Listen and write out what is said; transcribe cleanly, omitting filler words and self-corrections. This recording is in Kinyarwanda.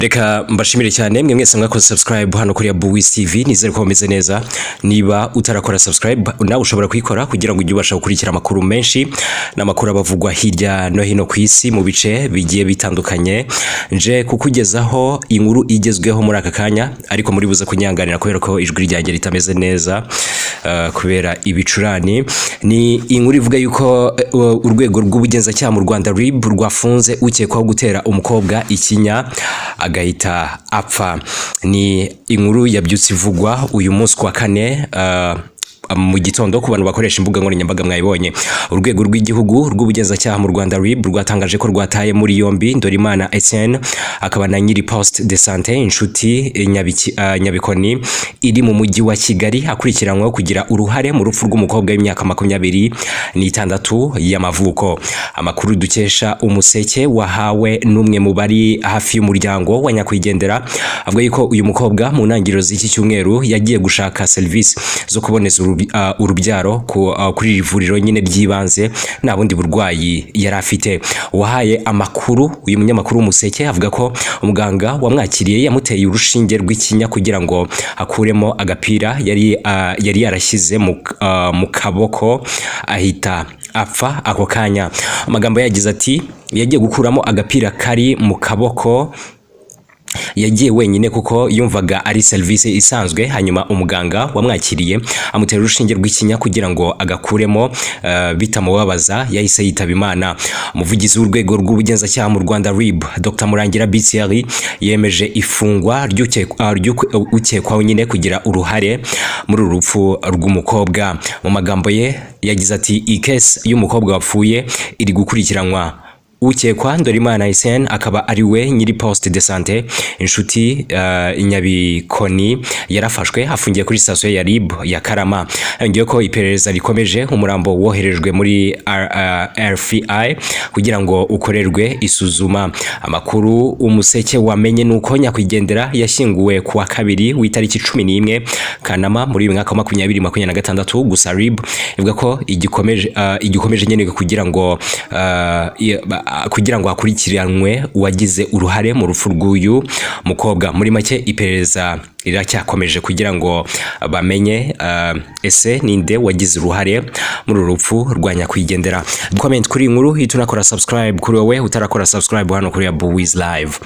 Reka mbashimire cyane mwe mwese mwakoze subscribe hano kuri Buwiz TV. Nizere ko bameze neza. Niba utarakora subscribe nawe ushobora kuyikora kugira ngo ujye ubasha gukurikira amakuru menshi n'amakuru abavugwa hirya no hino ku isi mu bice bigiye bitandukanye. Nje kukugezaho inkuru igezweho muri aka kanya, ariko muri buze kunyanganira kubera ko ijwi ryanjye ritameze neza kubera ibicurani. Ni inkuru ivuga yuko urwego rw'ubugenzacyaha mu Rwanda RIB rwafunze ukekwaho gutera umukobwa ikinya agahita apfa. Ni inkuru yabyutse ivugwa uyu munsi kwa kane mu gitondo ku bantu bakoresha imbuga nkoranyambaga mwayibonye. Urwego rw'igihugu rw'ubugenzacyaha mu Rwanda RIB rwatangaje ko rwataye muri yombi Ndorimana Etienne akaba na nyiri poste de santé inshuti Nyabikoni iri mu mujyi wa Kigali akurikiranyweho kugira uruhare mu rupfu rw'umukobwa w'imyaka 26 y'amavuko. Amakuru dukesha umuseke wahawe n'umwe mu bari hafi y'umuryango wa nyakwigendera avuga yuko uyu mukobwa mu ntangiriro z'iki cyumweru yagiye gushaka service zo kuboneza urubyaro kuri ivuriro nyine ry'ibanze nta bundi burwayi yari afite. Wahaye amakuru uyu munyamakuru w'umuseke avuga ko umuganga wamwakiriye yamuteye urushinge rw'ikinya kugira ngo akuremo agapira yari yarashyize mu kaboko ahita apfa ako kanya. Amagambo yagize ati yagiye gukuramo agapira kari mu kaboko, yagiye wenyine kuko yumvaga ari service isanzwe, hanyuma umuganga wamwakiriye amutera urushinge rw'ikinya kugira ngo agakuremo bitamubabaza yahise yitaba Imana. Umuvugizi w'urwego rw'ubugenzacyaha mu Rwanda RIB Dr Murangira BCR yemeje ifungwa ry'ukekwaho nyine kugira uruhare muri urupfu rw'umukobwa. Mu magambo ye yagize ati ikesi y'umukobwa wapfuye iri gukurikiranwa. Ukekwa Ndorimana Etienne akaba ari we nyiri poste de santé inshuti Nyabikoni yarafashwe afungiye kuri station ya RIB ya Karama. Ngiye ko iperereza rikomeje, umurambo woherejwe muri RFI kugira ngo ukorerwe isuzuma. Amakuru umuseke wamenye nuko nyakwigendera yashyinguwe kuwa kabiri w'itariki 11 Kanama muri 2026. Gusa RIB ivuga ko igikomeje nyene kugira ngo akurikiranwe uwagize uruhare mu rupfu rw'uyu mukobwa. Muri make iperereza riracyakomeje kugira ngo bamenye ese ninde wagize uruhare muri urupfu rwa nyakwigendera. Comment kuri inkuru hitunakora subscribe kuri wowe utarakora subscribe hano kuri Buwiz Live.